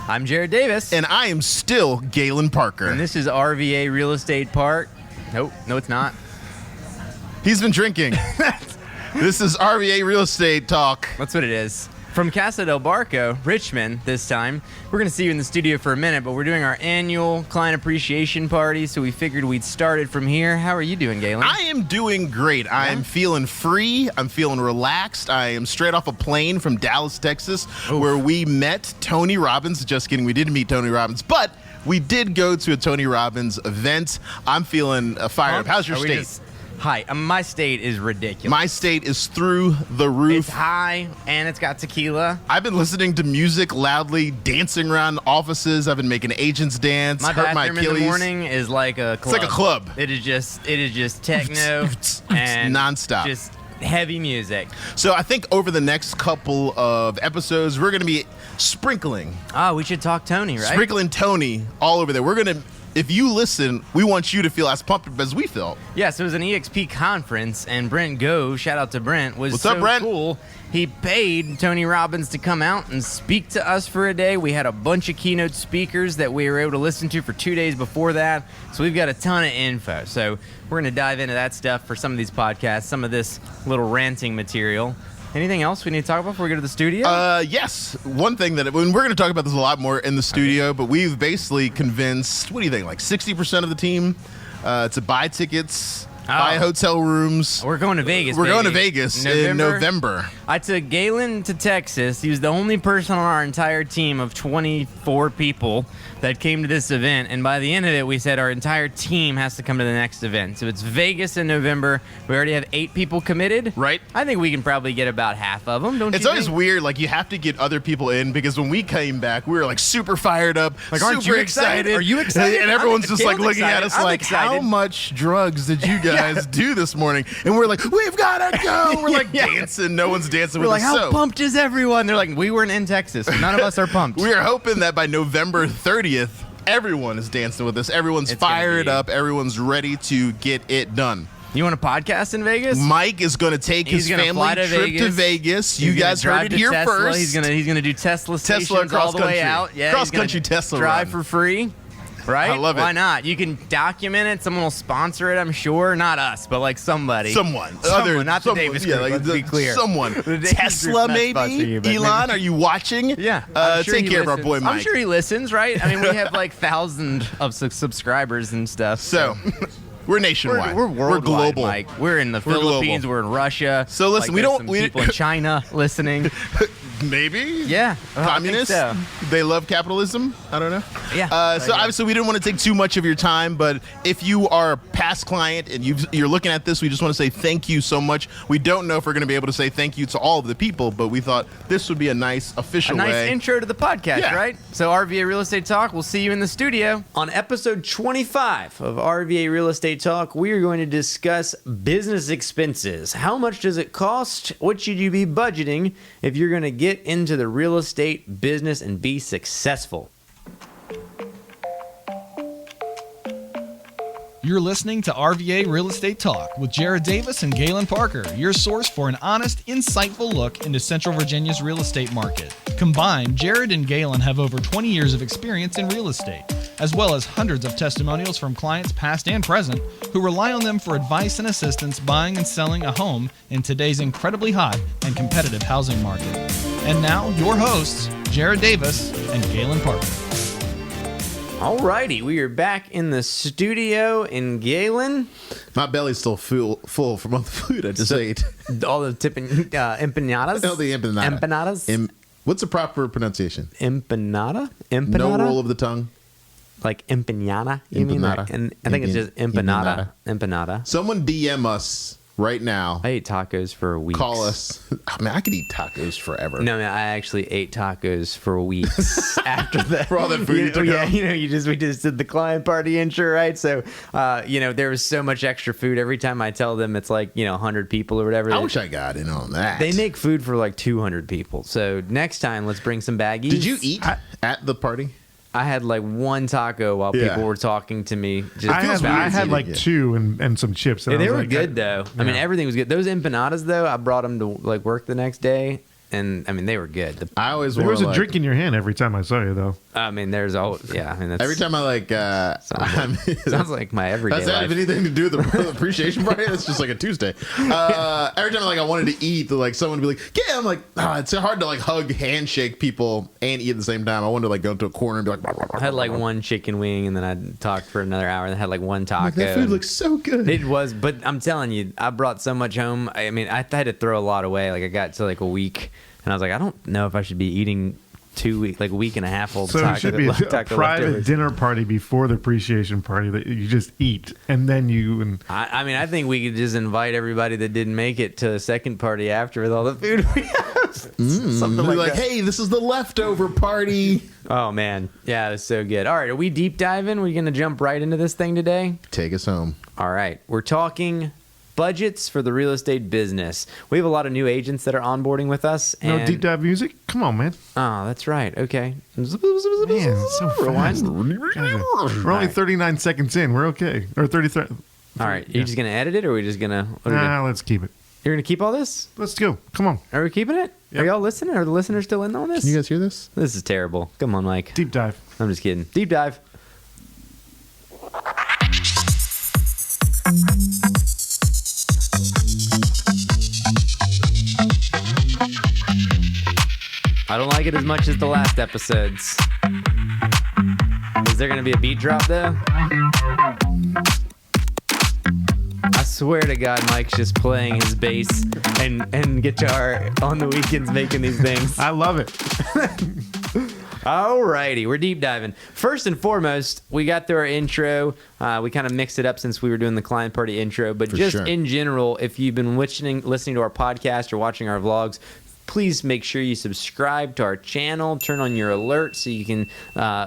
I'm Jared Davis. And I am still Galen Parker. And this is RVA Real Estate Park. Nope, no, it's not. He's been drinking. This is RVA Real Estate Talk. That's what it is. From Casa del Barco, Richmond, this time. We're going to see you in the studio for a minute, but we're doing our annual client appreciation party, so we figured we'd start it from here. How are you doing, Galen? I am doing great. I am feeling free. I'm feeling relaxed. I am straight off a plane from Dallas, Texas, where we met Tony Robbins. Just kidding, we didn't meet Tony Robbins, but we did go to a Tony Robbins event. I'm feeling fired up. How's your state? Hi, my state is ridiculous. My state is through the roof. It's high, and it's got tequila. I've been listening to music loudly, dancing around offices. I've been making agents dance. My hurt bathroom my Achilles. in the morning is like a club. It's like a club. It is just techno and nonstop. Just heavy music. So I think over the next couple of episodes, we're going to be sprinkling. Oh, we should talk Tony, right? Sprinkling Tony all over there. We're going to... If you listen, we want you to feel as pumped up as we felt. Yeah, so it was an EXP conference, and Brent Go, shout out to Brent, was What's so up, Brent? cool. He paid Tony Robbins to come out and speak to us for a day. We had a bunch of keynote speakers that we were able to listen to for 2 days before that. So we've got a ton of info. So we're going to dive into that stuff for some of these podcasts, some of this little ranting material. Anything else we need to talk about before we go to the studio? Yes. One thing that we're going to talk about this a lot more in the studio, but we've basically convinced, what do you think, like 60% of the team to buy tickets, buy hotel rooms. We're going to Vegas. We're baby. going to Vegas in November. I took Galen to Texas. He was the only person on our entire team of 24 people that came to this event. And by the end of it, we said our entire team has to come to the next event. So it's Vegas in November. We already have 8 people committed. Right. I think we can probably get about half of them, don't It's you always think? weird, like you have to get other people in because when we came back, we were like super fired up, Like, aren't super you excited? Are you excited? And everyone's just like Galen's looking at excited. us I'm like, excited. how much drugs did you guys do this morning? And we're like, we've got to go. We're like dancing. No one's dancing We're with like, us. how pumped is everyone? They're like, we weren't in Texas. So none of us are pumped. We are hoping that by November 30th, everyone is dancing with us. Everyone's It's gonna fired be- up. Everyone's ready to get it done. You want a podcast in Vegas? Mike is going to take He's his gonna family fly to trip Vegas. to Vegas. He's You gonna guys drive heard it to here Tesla. first. He's gonna do Tesla stations Tesla all cross the way country. out. Yeah, Cross he's gonna country Tesla drive run. for free. Right? I love it. Why not? You can document it. Someone will sponsor it, I'm sure. Not us, but like somebody. Someone. Not the Davis Group, let's be clear. Someone. The Davis Tesla, Group's not maybe? sponsoring you, but Elon, maybe. are you watching? Yeah. I'm sure take he care of our listens. boy Mike. I'm sure he listens, right? I mean, we have like thousands of subscribers and stuff. So, we're nationwide. We're worldwide, global. Mike. We're in the We're Philippines. global. We're in Russia. So listen, Like, we there's don't- some we- people in China listening. Maybe? Yeah. Communists? I think so. They love capitalism? I don't know. Yeah. So obviously we didn't want to take too much of your time, but if you are a past client and you're looking at this, we just want to say thank you so much. We don't know if we're going to be able to say thank you to all of the people, but we thought this would be a nice official A nice way. intro to the podcast, Yeah. right? So RVA Real Estate Talk, we'll see you in the studio. On episode 25 of RVA Real Estate Talk, we are going to discuss business expenses. How much does it cost? What should you be budgeting if you're going to get into the real estate business and be successful? You're listening to RVA Real Estate Talk with Jared Davis and Galen Parker, your source for an honest, insightful look into Central Virginia's real estate market. Combined, Jared and Galen have over 20 years of experience in real estate, as well as hundreds of testimonials from clients past and present who rely on them for advice and assistance buying and selling a home in today's incredibly hot and competitive housing market. And now, your hosts, Jared Davis and Galen Parker. Alrighty, we are back in the studio in Galen. My belly's still full from all the food I just ate. All the empanadas. Oh, the empanada. Empanadas. What's the proper pronunciation? Empanada? No roll of the tongue. Like empanada? You mean like? Empanada. And I think it's just empanada. Empanada. Someone DM us right now. I ate tacos for weeks. Call us. Oh, man, I could eat tacos forever. No, man, I actually ate tacos for weeks after that. For all that food you took yeah, out? we just did the client party intro, right? So, there was so much extra food. Every time I tell them it's like, 100 people or whatever. I wish I got in on that. They make food for like 200 people. So next time, let's bring some baggies. Did you eat at the party? I had like one taco while Yeah. people were talking to me. Just I had eating like it. 2 and some chips. And Yeah, I they was were like, good though. I mean, yeah. everything was good. Those empanadas though, I brought them to like work the next day, and I mean they were good. I always There want was to a drink in your hand every time I saw you, though. I mean, there's all, yeah. I mean, that's Every time I like, sounds like my everyday does that life. have anything to do with the appreciation party? That's just like a Tuesday. Every time like I wanted to eat, like someone would be like, "Yeah," I'm like, it's hard to like hug, handshake people and eat at the same time. I wanted to like go to a corner and be like, I had like one chicken wing, and then I talked for another hour, and then had like one taco. like, that food looks so good. It was, but I'm telling you, I brought so much home. I mean, I had to throw a lot away. Like I got to like a week, and I was like, I don't know if I should be eating 2 weeks, like a week and a half old So taco. it should be a taco private leftovers. dinner party before the appreciation party that you just eat, and then you and I mean, I think we could just invite everybody that didn't make it to a second party after with all the food we have. Something Be like like, that. hey, this is the leftover party. Oh man, yeah, it was so good. All right, are we deep diving? We're gonna jump right into this thing today. Take us home. All right, we're talking budgets for the real estate business. We have a lot of new agents that are onboarding with us. no And, deep dive music. Come on, man. Oh, that's right. Okay. Man, it's so fast. We're only 39 seconds in. We're okay. Or 33. All right, you just gonna edit it, or are we just gonna? What are we Nah, let's keep it. You're gonna keep all this? Let's go. Come on. Are we keeping it? Yep. Are y'all listening? Are the listeners still in on this? Can you guys hear this? This is terrible. Come on, Mike. Deep dive. I'm just kidding. Deep dive. I don't like it as much as the last episodes. Is there going to be a beat drop though? I swear to God, Mike's just playing his bass and guitar on the weekends making these things. I love it. Alrighty, we're deep diving. First and foremost, we got through our intro. We kind of mixed it up since we were doing the client party intro, but just sure. in general, if you've been listening to our podcast or watching our vlogs, please make sure you subscribe to our channel, turn on your alerts so you can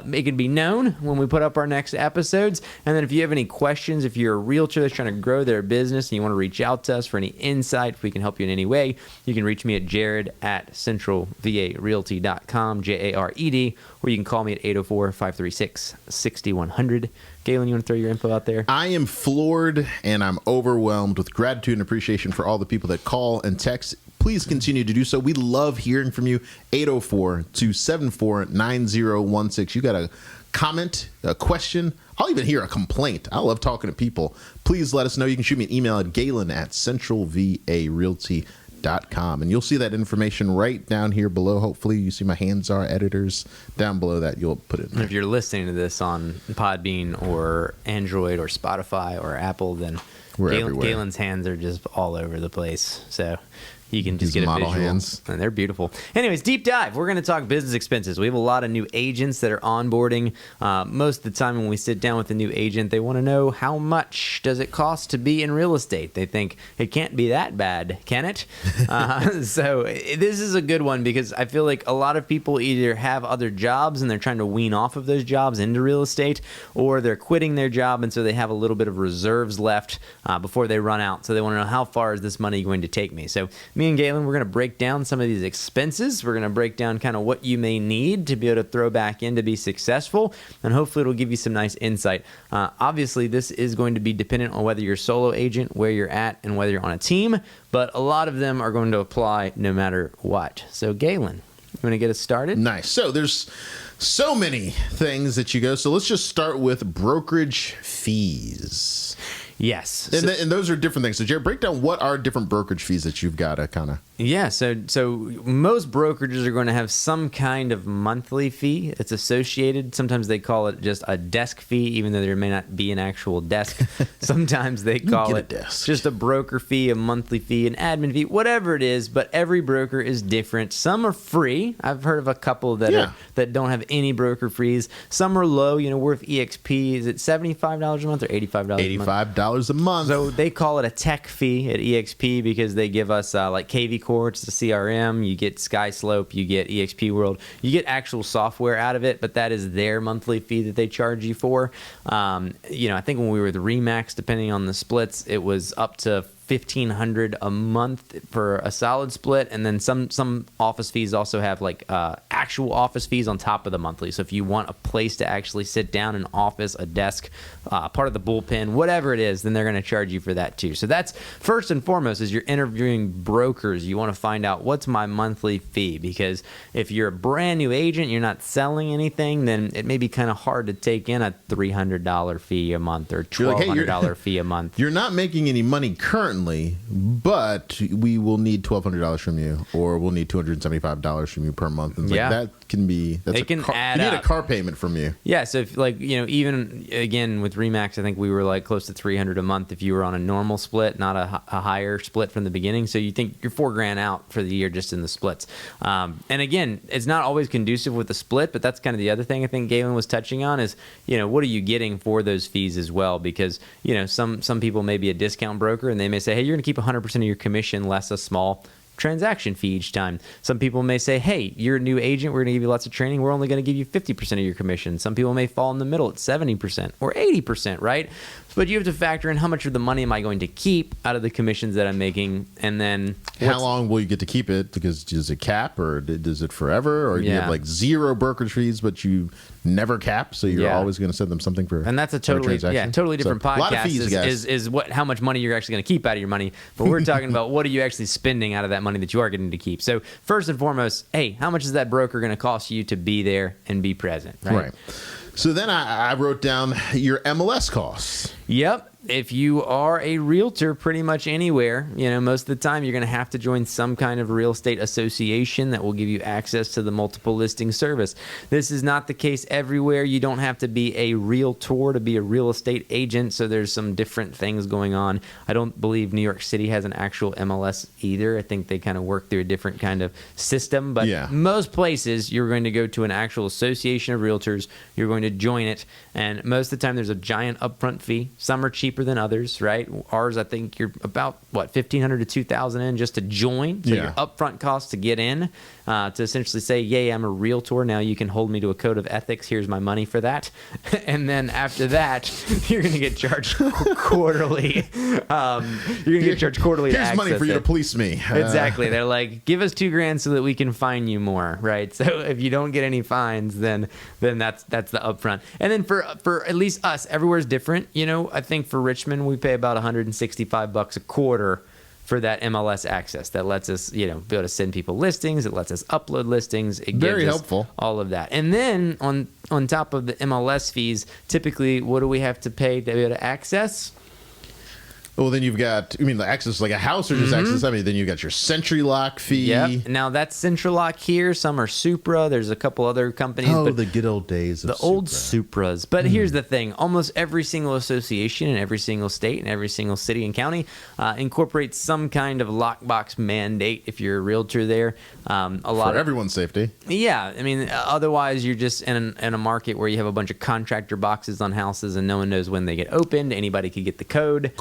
make it be known when we put up our next episodes. And then if you have any questions, if you're a realtor that's trying to grow their business and you want to reach out to us for any insight, if we can help you in any way, you can reach me at jared@centralvarealty.com, Jared, or you can call me at 804-536-6100. Galen, you want to throw your info out there? I am floored and I'm overwhelmed with gratitude and appreciation for all the people that call and text. Please continue to do so. We love hearing from you. 804-274-9016. You got a comment, a question, I'll even hear a complaint. I love talking to people. Please let us know. You can shoot me an email at galen@centralvarealty.com, and you'll see that information right down here below. Hopefully you see my hands are editors down below that. You'll put it in And there. if you're listening to this on Podbean or Android or Spotify or Apple, then We're everywhere. Galen's hands are just all over the place. So you can just These get a model visual. hands. And they're beautiful. Anyways, deep dive. We're going to talk business expenses. We have a lot of new agents that are onboarding. Most of the time when we sit down with a new agent, they want to know how much does it cost to be in real estate. They think it can't be that bad, can it? So this is a good one because I feel like a lot of people either have other jobs and they're trying to wean off of those jobs into real estate, or they're quitting their job and so they have a little bit of reserves left before they run out. So they want to know, how far is this money going to take me? So me and Galen, we're going to break down some of these expenses. We're going to break down kind of what you may need to be able to throw back in to be successful, and hopefully it'll give you some nice insight. Obviously, this is going to be dependent on whether you're a solo agent, where you're at, and whether you're on a team, but a lot of them are going to apply no matter what. So Galen, you want to get us started? Nice. So there's so many things that you go. So let's just start with brokerage fees. Yes. And those are different things. So Jared, break down what are different brokerage fees that you've got to kind of. Yeah, so most brokerages are going to have some kind of monthly fee. It's associated. Sometimes they call it just a desk fee, even though there may not be an actual desk. Sometimes they call get a it desk. just a broker fee, a monthly fee, an admin fee, whatever it is. But every broker is different. Some are free. I've heard of a couple that that don't have any broker fees. Some are low. You know, we're with EXP. Is it $75 a month or $85 a month? $85 a month. So they call it a tech fee at EXP because they give us like KV Core, it's the CRM, you get SkySlope, you get EXP World, you get actual software out of it, but that is their monthly fee that they charge you for. You know, I think when we were with Remax, depending on the splits, it was up to $1,500 a month for a solid split, and then some office fees also have like actual office fees on top of the monthly. So if you want a place to actually sit down, an office, a desk, part of the bullpen, whatever it is, then they're going to charge you for that too. So that's first and foremost. As you're interviewing brokers, you want to find out what's my monthly fee, because if you're a brand new agent, you're not selling anything, then it may be kind of hard to take in a $300 fee a month or $1,200 fee a month. You're not making any money currently, but we will need $1,200 from you, or we'll need $275 from you per month. And that can be, it can add up. You need a car payment from you. Yeah, so if even again with Remax, I think we were like close to $300 a month if you were on a normal split, not a higher split from the beginning. So you think you're $4,000 out for the year just in the splits. And again, it's not always conducive with the split, but that's kind of the other thing I think Galen was touching on is, what are you getting for those fees as well? Because, some people may be a discount broker and they may say, hey, you're going to keep 100% of your commission less a small transaction fee each time. Some people may say, hey, you're a new agent, we're going to give you lots of training, we're only going to give you 50% of your commission. Some people may fall in the middle at 70% or 80%, right? But you have to factor in how much of the money am I going to keep out of the commissions that I'm making, and then how long will you get to keep it? Because does it cap, or does it forever, or you have like zero brokerage fees but you never cap, so you're always going to send them something for? And that's a totally different podcast. A lot of fees, is how much money you're actually going to keep out of your money. But we're talking about what are you actually spending out of that money that you are getting to keep. So first and foremost, hey, how much is that broker going to cost you to be there and be present? Right. So then I wrote down your MLS costs. Yep. If you are a realtor pretty much anywhere, most of the time you're going to have to join some kind of real estate association that will give you access to the multiple listing service. This is not the case everywhere. You don't have to be a realtor to be a real estate agent, so there's some different things going on. I don't believe New York City has an actual MLS either. I think they kind of work through a different kind of system, but most places you're going to go to an actual association of realtors, you're going to join it, and most of the time there's a giant upfront fee. Some are cheaper than others, right? Ours, I think you're about $1,500 to $2,000 in just to join. So your upfront cost to get in, to essentially say, yay, I'm a realtor. Now you can hold me to a code of ethics. Here's my money for that. And then after that, you're going to get charged quarterly. You're going to get charged quarterly. Here's money for you to police me. Exactly. They're like, give us $2,000 so that we can fine you more, right? So if you don't get any fines, then that's the upfront. And then for at least us, everywhere's different. I think for Richmond, we pay about $165 a quarter for that MLS access. That lets us, be able to send people listings. It lets us upload listings. It Very gives helpful. Us all of that. And then on top of the MLS fees, typically, what do we have to pay to be able to access? Well, then you've got, the access like a house or just access? Then you've got your Century Lock fee. Yep. Now, that's Century Lock here. Some are Supra. There's a couple other companies. Oh, but the good old days of the old Supras. But here's the thing. Almost every single association in every single state and every single city and county incorporates some kind of lockbox mandate if you're a realtor there. For everyone's safety. Yeah. Otherwise, you're just in a market where you have a bunch of contractor boxes on houses and no one knows when they get opened. Anybody could get the code.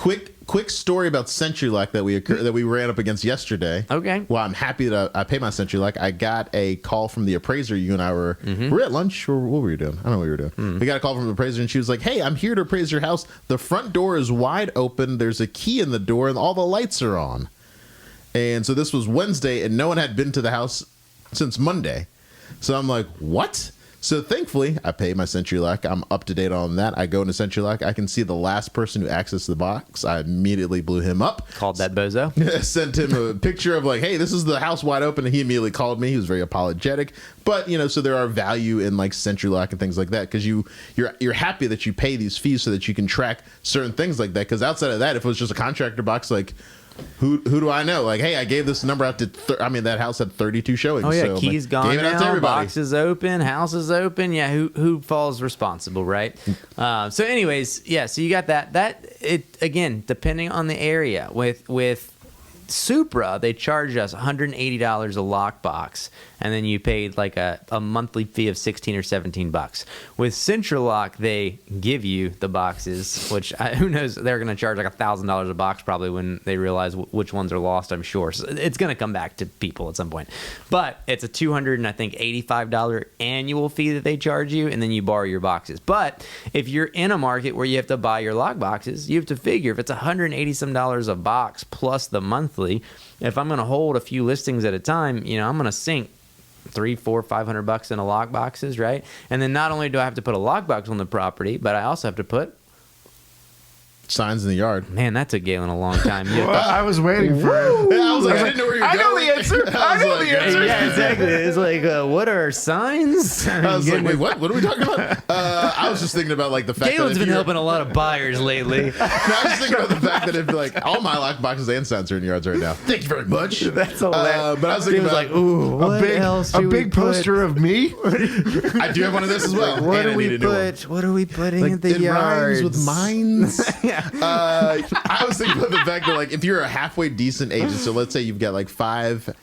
Quick story about Century Lock that we ran up against yesterday. Okay. Well, I'm happy that I paid my Century Lock. I got a call from the appraiser. You and I were at lunch, or what were you doing? I don't know what you were doing. We got a call from the appraiser, and she was like, "Hey, I'm here to appraise your house. The front door is wide open. There's a key in the door, and all the lights are on." And so this was Wednesday, and no one had been to the house since Monday. So I'm like, "What?" So thankfully, I pay my Century Lock. I'm up to date on that. I go into Century Lock. I can see the last person who accessed the box. I immediately blew him up. Called that bozo. Sent him a picture of like, hey, this is the house wide open. And he immediately called me. He was very apologetic. But, so there are value in like Century Lock and things like that, because you're happy that you pay these fees so that you can track certain things like that. Because outside of that, if it was just a contractor box, like, who do I know? Like, hey, I gave this number out to. That house had 32 showings. Oh yeah, so keys gone now. Box is open. House is open. Yeah, who falls responsible, right? So, anyways, yeah. So you got that. That it again, depending on the area. With Supra, they charge us $180 a lockbox, and then you paid like a monthly fee of $16 or $17. With Central Lock, they give you the boxes, which who knows, they're going to charge like $1,000 a box probably when they realize which ones are lost, I'm sure. So it's going to come back to people at some point. But it's a $285 annual fee that they charge you, and then you borrow your boxes. But if you're in a market where you have to buy your lock boxes, you have to figure if it's $180 some a box plus the monthly, if I'm going to hold a few listings at a time, I'm going to sink $300, $400, $500 into lock boxes, right? And then not only do I have to put a lock box on the property, but I also have to put signs in the yard. Man, that took Galen a long time. Well, I was waiting for it. Yeah, I was like, I didn't know where you were going. I know the answer. I know the answer. Yeah, exactly. It's like, what are signs? I was like, wait, what? What are we talking about? I was just thinking about like the fact Galen's that been helping a lot of buyers lately. No, I was just thinking about the fact that if like all my lock boxes and signs are in yards right now. Thank you very much. That's hilarious. But I was thinking about like, ooh, what else a big poster of me. I do have one of this as well. What and do we put? What are we putting in the it yards? rhymes with mines. Yeah. I was thinking about the fact that like if you're a halfway decent agent, so let's say you've got like 5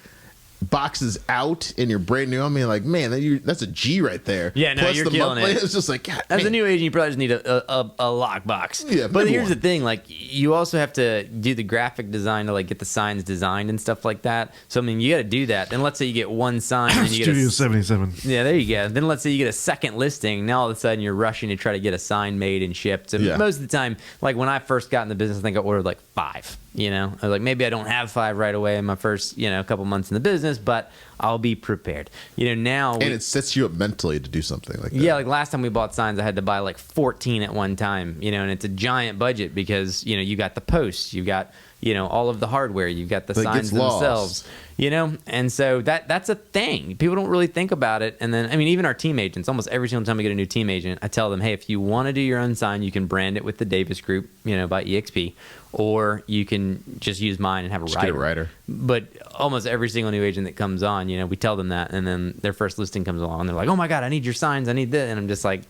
boxes out and you're brand new. I mean, like, man, that's a G right there. Yeah, no, Plus you're the killing monthly, it. It's just like, God, As a man. new agent, you probably just need a lock box. Yeah, but maybe here's one. the thing: like, you also have to do the graphic design to like get the signs designed and stuff like that. So I mean, you got to do that. Then let's say you get one sign, and you Studio get 77. yeah, there you go. Then let's say you get a second listing. Now all of a sudden you're rushing to try to get a sign made and shipped. And Yeah. most of the time, like when I first got in the business, I think I ordered like 5. I was like, maybe I don't have 5 right away in my first, couple months in the business, but I'll be prepared. Now And it sets you up mentally to do something like that. yeah, like last time we bought signs, I had to buy like 14 at one time, and it's a giant budget because, you got the posts, you got, all of the hardware, you've got the But it signs gets lost. themselves, and so that's a thing. People don't really think about it. And then, I mean, even our team agents, almost every single time we get a new team agent, I tell them, hey, if you want to do your own sign, you can brand it with the Davis Group, by EXP, or you can just use mine and have a Just writer. get a writer. But almost every single new agent that comes on, we tell them that, and then their first listing comes along, and they're like, "Oh my God, I need your signs, I need this," and I'm just like,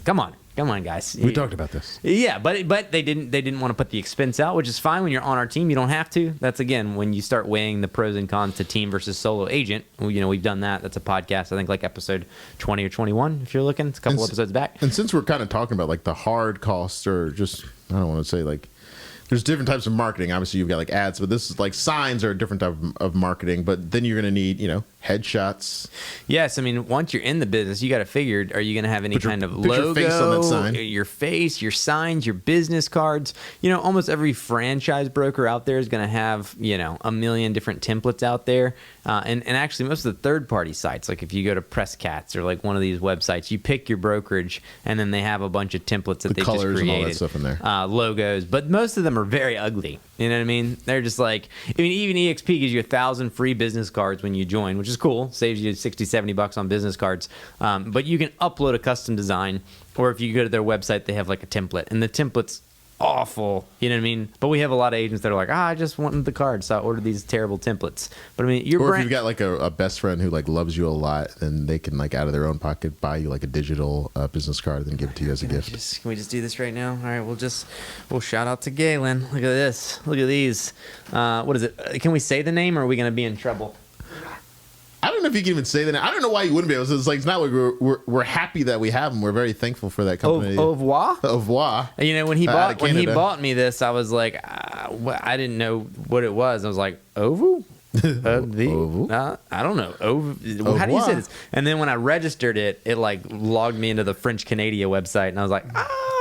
"Come on, guys." We talked about this. Yeah, but they didn't want to put the expense out, which is fine when you're on our team. You don't have to. That's again when you start weighing the pros and cons to team versus solo agent. We've done that. That's a podcast. I think like episode 20 or 21. If you're looking, it's a couple episodes back. And since we're kind of talking about like the hard costs, or just I don't want to say like. There's different types of marketing. Obviously, you've got like ads, but this is like signs are a different type of marketing. But then you're going to need, headshots. Yes, I mean, once you're in the business, you got to figure, are you going to have any kind of logo, your face on that sign. your face, your signs, your business cards? Almost every franchise broker out there is going to have, a million different templates out there. And actually, most of the third-party sites, like if you go to PressCats or like one of these websites, you pick your brokerage, and then they have a bunch of templates that they just colors created. and all that stuff in there. Logos, but most of them are very ugly. You know what I mean? They're just like, even EXP gives you 1,000 free business cards when you join, which is cool. Saves you $60-$70 on business cards. But you can upload a custom design, or if you go to their website, they have like a template, and the template's awful. You know what I mean? But we have a lot of agents that are like, I just wanted the card, so I ordered these terrible templates. But I mean, Or if you've got like a best friend who like loves you a lot, then they can like out of their own pocket buy you like a digital business card and then give it to you as a gift. Can we just do this right now? All right, we'll shout out to Galen. Look at this. Look at these. What is it? Can we say the name, or are we going to be in trouble? I don't know if you can even say that. I don't know why you wouldn't be able to. It's not like we're happy that we have them. We're very thankful for that company. Au revoir? Au revoir. When he Out of Canada. bought me this, I was like, I didn't know what it was. I was like, Ovu? Ovu? I don't know. Ovu? How do you say this? And then when I registered it, it like logged me into the French Canada website, and I was like,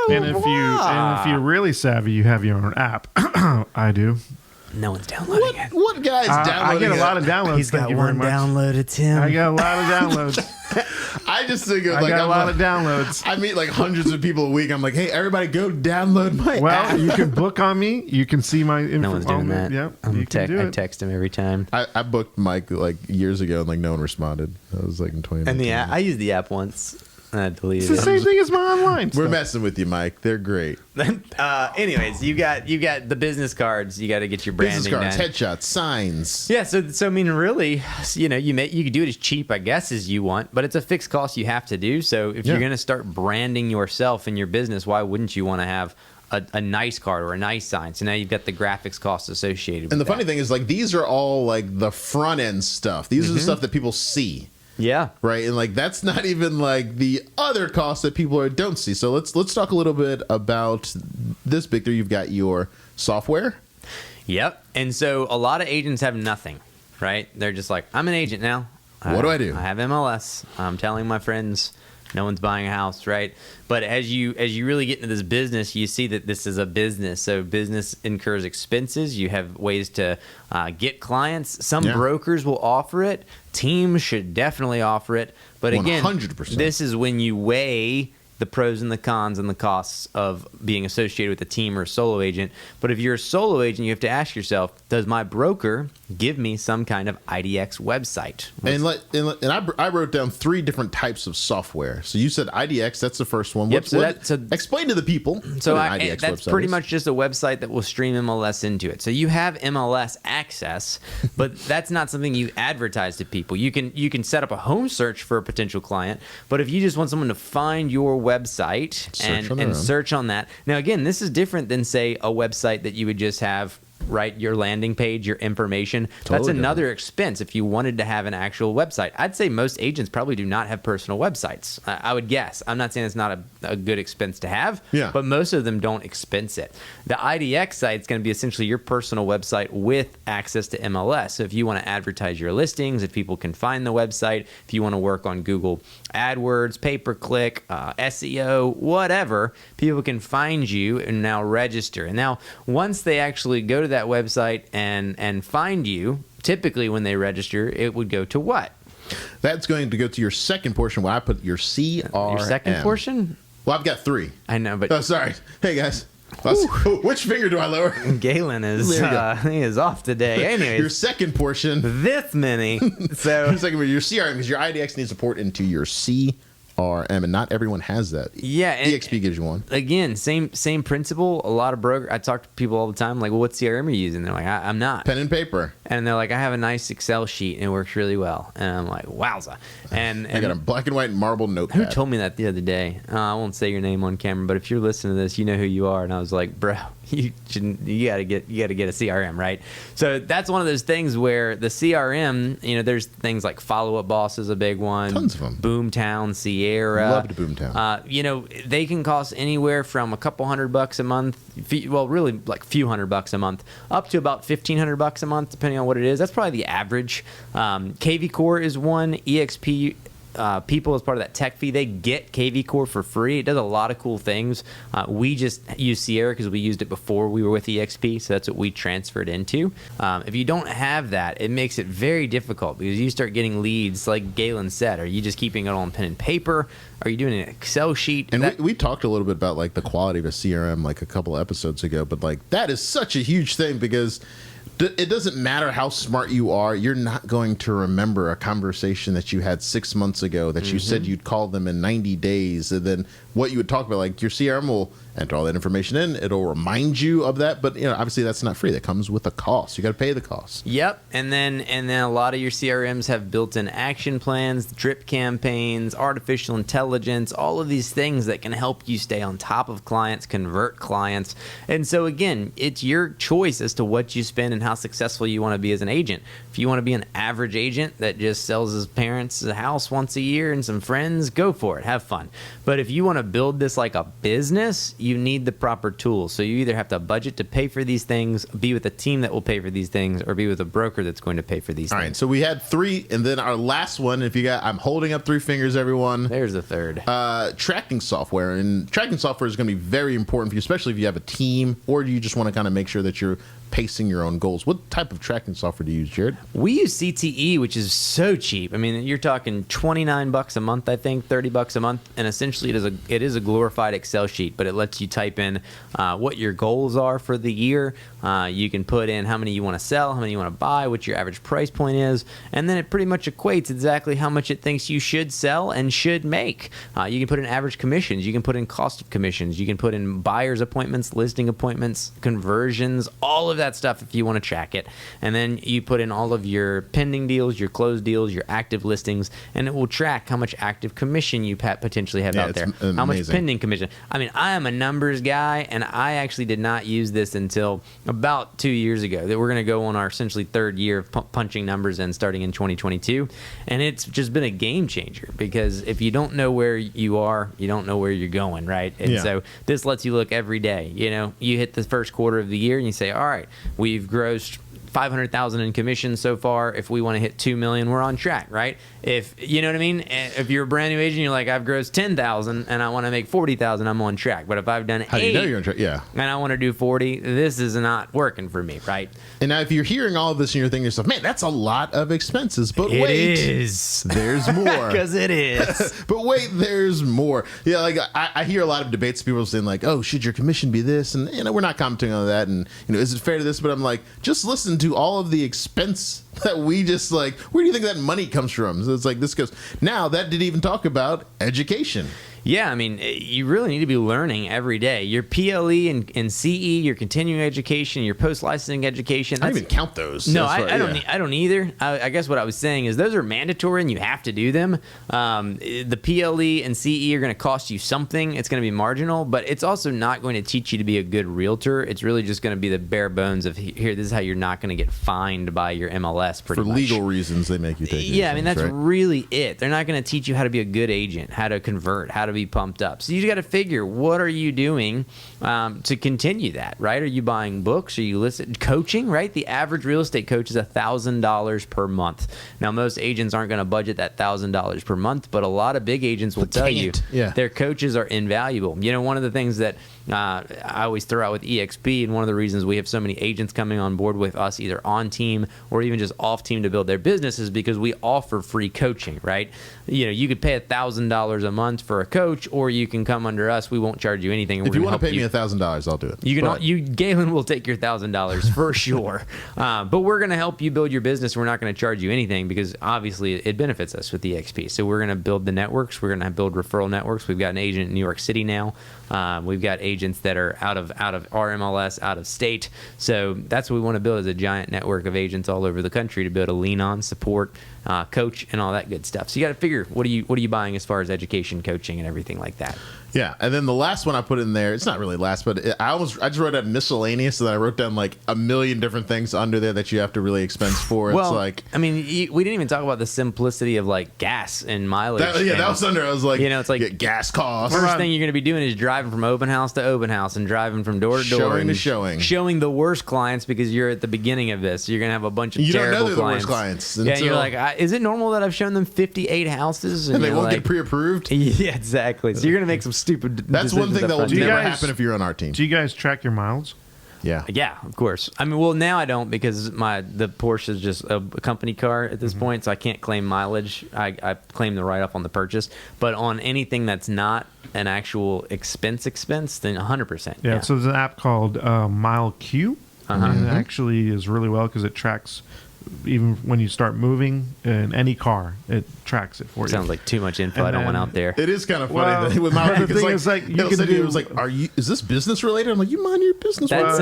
And if you're really savvy, you have your own app. I do. no one's downloading it. What guy's downloading I get a lot it? of downloads. He's got thank you very one much. downloaded, Tim. I got a lot of downloads. I just think of I like got a lot I'm of downloads. I meet like hundreds of people a week. I'm like, hey, everybody, go download my Well, app. you can book on me. You can see my info. No one's doing that. Yep, I you can do I it. text him every time. I booked Mike like years ago and like no one responded. That was like in 2019. I used the app once. I deleted It's the same thing as my online We're stuff. messing with you, Mike. They're great. Anyways, you got the business cards. You got to get your branding Business cards, done. headshots, signs. Yeah, so I mean, really, you can do it as cheap, I guess, as you want, but it's a fixed cost you have to do. So if Yeah. you're going to start branding yourself and your business, why wouldn't you want to have a nice card or a nice sign. So now you've got the graphics costs associated with And the that. funny thing is, like, these are all like the front end stuff. These are the stuff that people see. Yeah. Right. And like that's not even like the other costs that people don't see. So let's talk a little bit about this, Victor. You've got your software. Yep. And so a lot of agents have nothing, right? They're just like, I'm an agent now. What do I do? I have MLS. I'm telling my friends no one's buying a house, right? But as you really get into this business, you see that this is a business. So business incurs expenses. You have ways to get clients. Some brokers will offer it. Teams should definitely offer it. But again, 100%. This is when you weigh the pros and the cons and the costs of being associated with a team or a solo agent. But if you're a solo agent, you have to ask yourself, does my broker give me some kind of IDX website? And I wrote down 3 different types of software. So you said IDX, that's the first one. Yep, Explain to the people. So what an IDX that's website pretty is. much just a website that will stream MLS into it. So you have MLS access, but that's not something you advertise to people. You can set up a home search for a potential client, but if you just want someone to find your website and search on that. Now, again, this is different than, say, a website that you would just have, right, your landing page, your information. That's another expense if you wanted to have an actual website. I'd say most agents probably do not have personal websites. I would guess. I'm not saying it's not a good expense to have, but most of them don't expense it. The IDX site is going to be essentially your personal website with access to MLS. So if you want to advertise your listings, if people can find the website, if you want to work on Google AdWords, pay-per-click, SEO, whatever, people can find you and now register. And now once they actually go to that website and find you, typically when they register, it would go to what? That's going to go to your second portion where I put your CRM. Your second portion? Well, I've got 3. I know, but... Oh, sorry. Hey, guys. Which finger do I lower? Galen is he is off today. Anyways, your second portion. This many. So your second portion, your CRM, because your IDX needs support into your CRM, and not everyone has that. Yeah, and EXP gives you one. Again, same principle. A lot of brokers. I talk to people all the time, like, well, what CRM are you using? They're like, I'm not. Pen and paper. And they're like, I have a nice Excel sheet and it works really well. And I'm like, wowza. And I got a black and white marble notepad. Who told me that the other day? I won't say your name on camera, but if you're listening to this, you know who you are. And I was like, bro, you gotta get a CRM, right? So that's one of those things where the CRM, there's things like Follow Up Boss is a big one. Tons of them. Boomtown, Sierra. Loved Boomtown. They can cost anywhere from a couple $100 a month, well, really like a few $100 a month, up to about $1,500 a month, depending on what it is. That's probably the average. KV Core is one. EXP people, as part of that tech fee, they get KV Core for free. It does a lot of cool things. We just use Sierra because we used it before we were with EXP, so that's what we transferred into. If you don't have that, it makes it very difficult because you start getting leads, like Galen said. Are you just keeping it on pen and paper? Are you doing an Excel sheet? And we talked a little bit about like the quality of a CRM like a couple episodes ago, but like that is such a huge thing because it doesn't matter how smart you are. You're not going to remember a conversation that you had 6 months ago that you said you'd call them in 90 days. And then what you would talk about, like your CRM will enter all that information in. It'll remind you of that. But, obviously that's not free. That comes with a cost. You got to pay the cost. Yep. And then a lot of your CRMs have built-in action plans, drip campaigns, artificial intelligence, all of these things that can help you stay on top of clients, convert clients. And so, again, it's your choice as to what you spend and how successful you want to be as an agent. If you want to be an average agent that just sells his parents a house once a year and some friends, go for it. Have fun. But if you want to build this like a business, you need the proper tools. So you either have to budget to pay for these things, be with a team that will pay for these things, or be with a broker that's going to pay for these things. All right, so we had 3, and then our last one, I'm holding up 3 fingers, everyone. There's a third. Tracking software. And tracking software is going to be very important for you, especially if you have a team or you just want to kind of make sure that you're pacing your own goals. What type of tracking software do you use, Jared? We use CTE, which is so cheap. I mean, you're talking $29 a month, I think, $30 a month, and essentially it is a glorified Excel sheet, but it lets you type in what your goals are for the year. You can put in how many you want to sell, how many you want to buy, what your average price point is, and then it pretty much equates exactly how much it thinks you should sell and should make. You can put in average commissions, you can put in cost of commissions, you can put in buyer's appointments, listing appointments, conversions, all of that stuff if you want to to track it. And then you put in all of your pending deals, your closed deals, your active listings, and it will track how much active commission you potentially have out there. How much pending commission. I mean, I am a numbers guy, and I actually did not use this until about 2 years ago. That we're going to go on our essentially third year of punching numbers in starting in 2022. And it's just been a game changer, because if you don't know where you are, you don't know where you're going, right? And so this lets you look every day. You know, you hit the first quarter of the year and you say, all right, we've grossed $500,000 in commission so far. If we want to hit $2 million, we're on track, right? If you know what I mean. If you're a brand new agent, you're like, I've grossed $10,000 and I want to make $40,000, I'm on track. But if I've done how do you know you're on track? Yeah. And I want to do 40, this is not working for me, right? And now if you're hearing all of this and you're thinking to yourself, man, that's a lot of expenses. But it wait, is. There's more. Because it is. But wait, there's more. Yeah, like I hear a lot of debates, people saying like, oh, should your commission be this? And you know, we're not commenting on that. And you know, is it fair to this? But I'm like, just listen to all of the expense that we just like, where do you think that money comes from? So it's like, this goes, now that didn't even talk about education. Yeah, I mean, you really need to be learning every day. Your PLE and CE, your continuing education, your post-licensing education. I don't even count those. No, I don't either. I guess what I was saying is those are mandatory and you have to do them. The PLE and CE are going to cost you something. It's going to be marginal, but it's also not going to teach you to be a good realtor. It's really just going to be the bare bones of, here, this is how you're not going to get fined by your MLS pretty much. For legal reasons, they make you take it. Yeah, I mean, that's really it. They're not going to teach you how to be a good agent, how to convert, how to be pumped up. So you got to figure, what are you doing to continue that, right? Are you buying books? Are you coaching, right? The average real estate coach is $1,000 per month. Now, most agents aren't going to budget that $1,000 per month, but a lot of big agents will tell you their coaches are invaluable. You know, one of the things that I always throw out with EXP, and one of the reasons we have so many agents coming on board with us, either on team or even just off team to build their business, is because we offer free coaching, right? You know, you could pay $1,000 a month for a coach, or you can come under us. We won't charge you anything. If you want to pay me $1,000, I'll do it. Galen will take your $1,000 for sure. But we're going to help you build your business. We're not going to charge you anything, because obviously it benefits us with EXP. So we're going to build the networks. We're going to build referral networks. We've got an agent in New York City now. We've got agents that are out of our MLS, out of state. So that's what we want to build, is a giant network of agents all over the country to be able to lean on, support, coach, and all that good stuff. So you got to figure, what are you buying as far as education, coaching, and everything like that. Yeah, and then the last one I put in there, it's not really last, but I just wrote out miscellaneous, so that I wrote down like a million different things under there that you have to really expense for. Well, it's like, I mean, we didn't even talk about the simplicity of like gas and mileage. That was under. I was like, you know, it's like gas costs. First thing you're going to be doing is driving from open house to open house and driving from door to door, showing the worst clients, because you're at the beginning of this. You're going to have a bunch of terrible don't know they're clients. The worst clients. Yeah, you're like, is it normal that I've shown them 58 houses and they won't get pre-approved? Yeah, exactly. So you're going to make some stupid. That's one thing that will never happen if you're on our team. Do you guys track your miles? Yeah. Yeah, of course. I mean, well, now I don't, because the Porsche is just a company car at this point, so I can't claim mileage. I claim the write-off on the purchase. But on anything that's not an actual expense, then 100%. Yeah, so there's an app called MileQ. And it actually is really well, because it tracks even when you start moving in any car, it tracks it for you. Sounds like too much info. I don't want out there. It is kind of funny. With my the thing is, like, you can do. It was like, is this business related? I'm like, you mind your business. That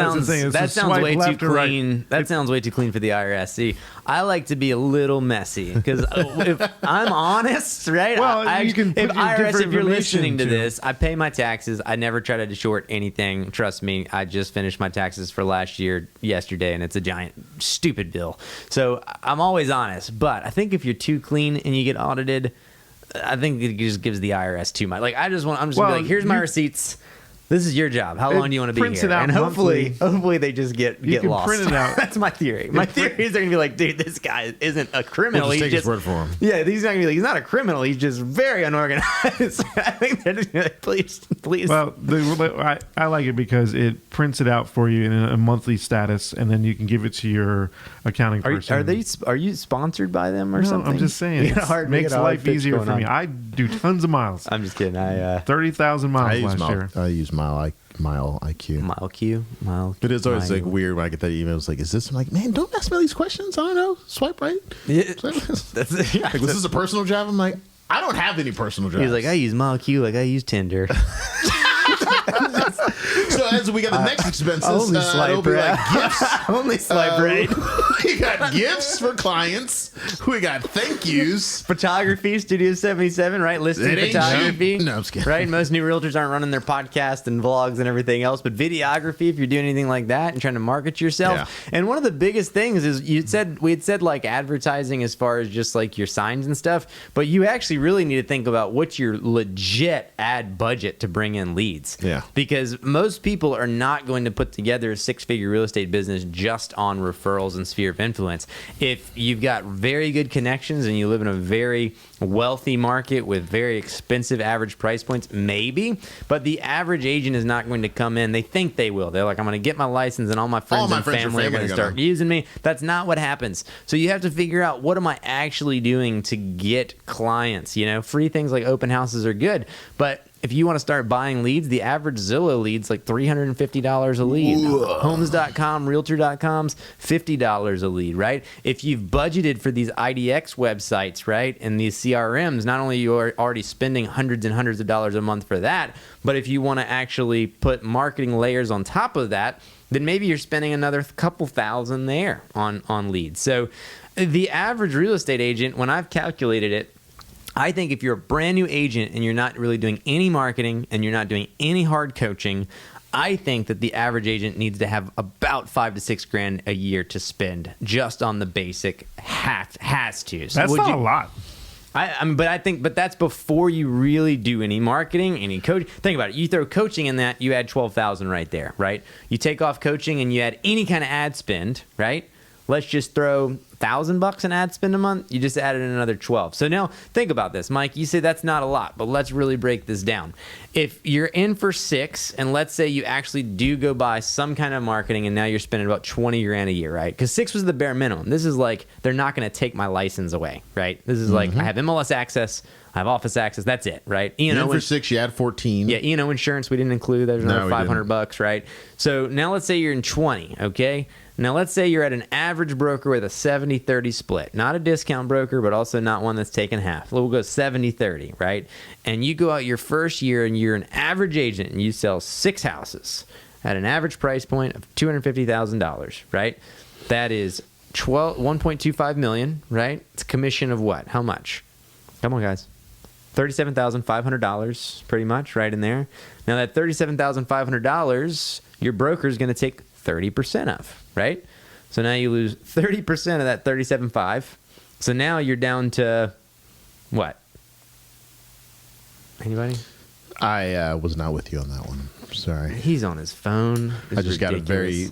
sounds way too clean. That sounds way too clean for the IRS. See, I like to be a little messy, because if I'm honest, right? Well, if IRS, if you're listening to this, I pay my taxes. I never try to short anything. Trust me, I just finished my taxes for last year yesterday, and it's a giant stupid bill. So I'm always honest, but I think if you're too clean and you get audited, I think it just gives the IRS too much. Like, I'm just gonna be like, here's my receipts. This is your job. How long do you want to be here? And hopefully they just get lost. Print it out. That's my theory. My theory is they're gonna be like, dude, this guy isn't a criminal. We'll just take his word for him. Yeah, he's not gonna be like, he's not a criminal. He's just very unorganized. I think they're just gonna be like, please. Well, I like it because it prints it out for you in a monthly status, and then you can give it to your accounting person. Are you sponsored by them or something? I'm just saying. It makes life easier for me. I do tons of miles. I'm just kidding. 30,000 miles last year. I use Mile IQ. Mile. It is always like weird when I get that email. It's like, is this? I'm like, man, don't ask me all these questions. I don't know. Swipe right. Yeah. Like, was this a personal job? I'm like, I don't have any personal jobs. He's like, I use MileQ like I use Tinder. So as we got the next expenses, Only it'll swipe be right. like gifts. Only swipe right. We got gifts for clients. We got thank yous. Photography, Studio 77, right? Listing It ain't photography. cheap. No, I'm just kidding. Right? Most new realtors aren't running their podcast and vlogs and everything else, but videography, if you're doing anything like that and trying to market yourself. Yeah. And one of the biggest things is we had said like advertising as far as just like your signs and stuff, but you actually really need to think about what's your legit ad budget to bring in leads. Yeah. Because most people are not going to put together a six-figure real estate business just on referrals and sphere of influence. If you've got very good connections and you live in a very wealthy market with very expensive average price points, maybe, but the average agent is not going to come in. They think they will. They're like, I'm going to get my license and all my friends and family are going to start using me. That's not what happens. So you have to figure out, what am I actually doing to get clients? You know, free things like open houses are good, but if you want to start buying leads, the average Zillow lead's like $350 a lead. Homes.com, Realtor.com's $50 a lead, right? If you've budgeted for these IDX websites, right, and these CRMs, not only you are already spending hundreds and hundreds of dollars a month for that, but if you want to actually put marketing layers on top of that, then maybe you're spending another couple thousand there on leads. So the average real estate agent, when I've calculated it, I think if you're a brand new agent and you're not really doing any marketing and you're not doing any hard coaching, I think that the average agent needs to have about $5,000 to $6,000 a year to spend just on the basic has to. So That's not a lot. But that's before you really do any marketing, any coaching. Think about it. You throw coaching in that, you add $12,000 right there, right? You take off coaching and you add any kind of ad spend, right? Let's just throw $1,000 in ad spend a month. You just added another 12. So now think about this, Mike. You say that's not a lot, but let's really break this down. If you're in for 6, and let's say you actually do go buy some kind of marketing, and now you're spending about $20,000 a year, right? Because 6 was the bare minimum. This is like, they're not going to take my license away, right? This is like, I have MLS access, I have office access. That's it, right? In for 6, you add 14. Yeah, E&O insurance we didn't include. There's another $500, right? So now let's say you're in 20, okay? Now, let's say you're at an average broker with a 70-30 split. Not a discount broker, but also not one that's taking half. We'll go 70-30, right? And you go out your first year and you're an average agent and you sell 6 houses at an average price point of $250,000, right? That is $1.25 million, right? It's a commission of what? How much? Come on, guys. $37,500, pretty much, right in there. Now, that $37,500, your broker is going to take 30% of, right? So now you lose 30% of that 37.5. So now you're down to what? Anybody? I was not with you on that one. Sorry. He's on his phone. I just got a very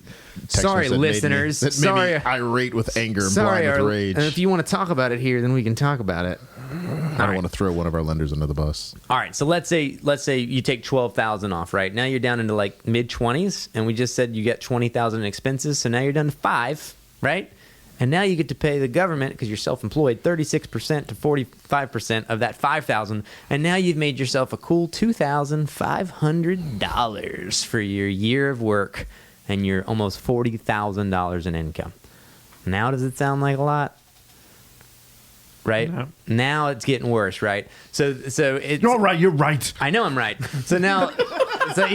sorry, listeners. That made me irate with anger and blind with rage. And if you want to talk about it here, then we can talk about it. I don't want to throw one of our lenders under the bus. All right, so let's say you take 12,000 off, right? Now you're down into like mid 20s, and we just said you get 20,000 in expenses, so now you're down to 5, right? And now you get to pay the government, because you're self-employed, 36% to 45% of that 5,000, and now you've made yourself a cool $2,500 for your year of work and your almost $40,000 in income. Now does it sound like a lot? Right? No. Now it's getting worse, right? So it's You're right. You're right. I know I'm right. So now if I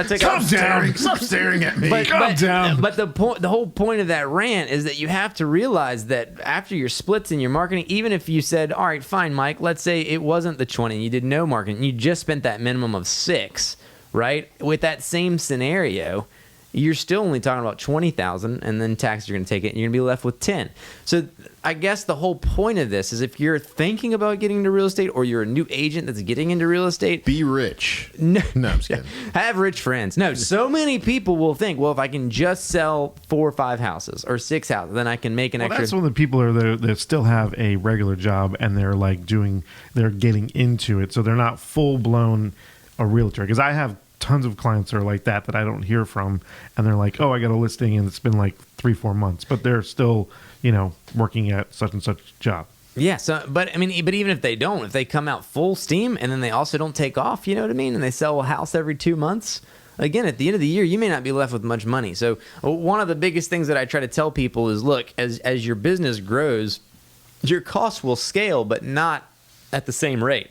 take Calm down. Stop staring at me. Calm down. But the whole point of that rant is that you have to realize that after your splits in your marketing, even if you said, all right, fine, Mike, let's say it wasn't the 20 and you did no marketing, you just spent that minimum of 6, right? With that same scenario, you're still only talking about 20,000, and then taxes are going to take it, and you're going to be left with 10. So I guess the whole point of this is if you're thinking about getting into real estate, or you're a new agent that's getting into real estate, be rich. No, I'm just kidding. Have rich friends. No, so many people will think, well, if I can just sell 4 or 5 houses or 6 houses, then I can make an extra. That's when the people are there that still have a regular job and they're like they're getting into it, so they're not full blown a realtor. Because I have tons of clients are like that I don't hear from, and they're like, oh, I got a listing and it's been like 3-4 months, but they're still working at such and such job. Yeah. So, but even if they don't, if they come out full steam and then they also don't take off, you know what I mean, and they sell a house every 2 months, again, at the end of the year, you may not be left with much money. So one of the biggest things that I try to tell people is, look, as your business grows, your costs will scale, but not at the same rate.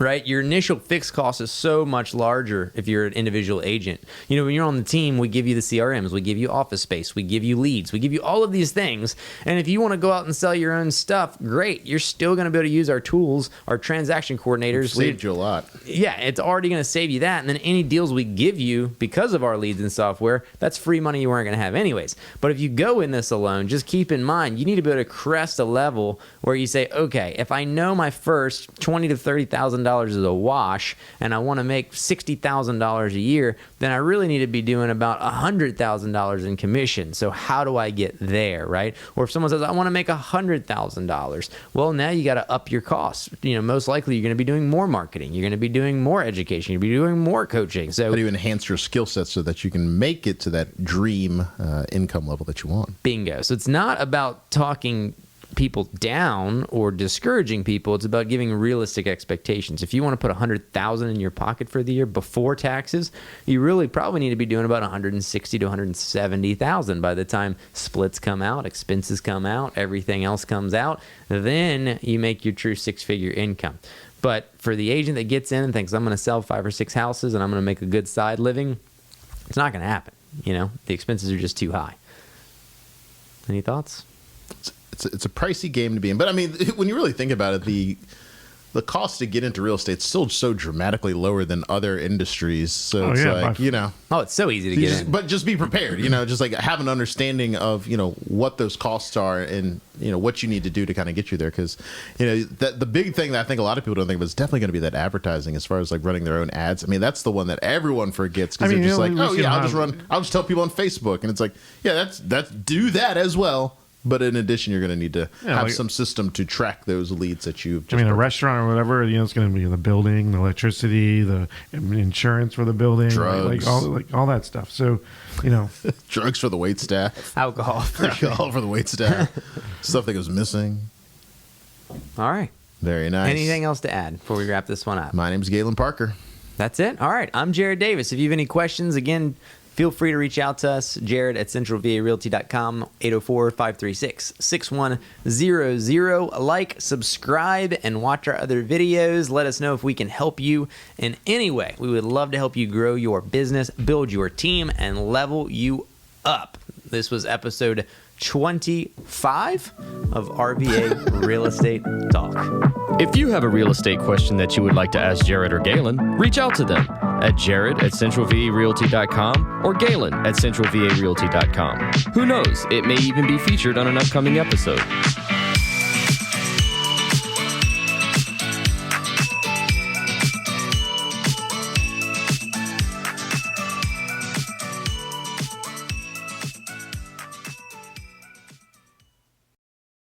right? Your initial fixed cost is so much larger if you're an individual agent. You know, when you're on the team, we give you the CRMs, we give you office space, we give you leads, we give you all of these things. And if you want to go out and sell your own stuff, great. You're still going to be able to use our tools, our transaction coordinators. It saved you a lot. Yeah, it's already going to save you that. And then any deals we give you because of our leads and software, that's free money you weren't going to have anyways. But if you go in this alone, just keep in mind, you need to be able to crest a level where you say, okay, if I know my first $20,000 to $30,000 is a wash and I want to make $60,000 a year, then I really need to be doing about $100,000 in commission. So how do I get there, right? Or if someone says, I want to make $100,000, well, now you got to up your costs. You know, most likely you're going to be doing more marketing. You're going to be doing more education. You're going to be doing more coaching. So how do you enhance your skill set so that you can make it to that dream income level that you want? Bingo. So it's not about talking people down or discouraging people. It's about giving realistic expectations. If you want to put $100,000 in your pocket for the year before taxes, you really probably need to be doing about $160,000 to $170,000 by the time splits come out, expenses come out, everything else comes out. Then you make your true six-figure income. But for the agent that gets in and thinks, I'm going to sell 5 or 6 houses and I'm going to make a good side living, it's not going to happen. You know, the expenses are just too high. Any thoughts? It's a pricey game to be in. But I mean, when you really think about it, the cost to get into real estate is still so dramatically lower than other industries. So it's like, you know. Oh, it's so easy to get in. But just be prepared, you know, just like have an understanding of, you know, what those costs are and, you know, what you need to do to kind of get you there. Because, you know, the big thing that I think a lot of people don't think of is definitely going to be that advertising as far as like running their own ads. I mean, that's the one that everyone forgets because they're just like, oh, yeah, I'll just tell people on Facebook. And it's like, yeah, that's do that as well. But in addition, you're going to need to have some system to track those leads that you've just a restaurant or whatever, you know, it's going to be the building, the electricity, the insurance for the building, drugs, all that stuff. So, you know, drugs for the wait staff, alcohol for the wait staff, stuff that goes missing. All right. Very nice. Anything else to add before we wrap this one up? My name's Galen Parker. That's it. All right. I'm Jared Davis. If you have any questions, again, feel free to reach out to us, Jared at centralvarealty.com, 804-536-6100. Like, subscribe, and watch our other videos. Let us know if we can help you in any way. We would love to help you grow your business, build your team, and level you up. This was episode 25 of RVA Real Estate Talk. If you have a real estate question that you would like to ask Jared or Galen, reach out to them at jared@centralvarealty.com or Galen@centralvarealty.com. Who knows, it may even be featured on an upcoming episode.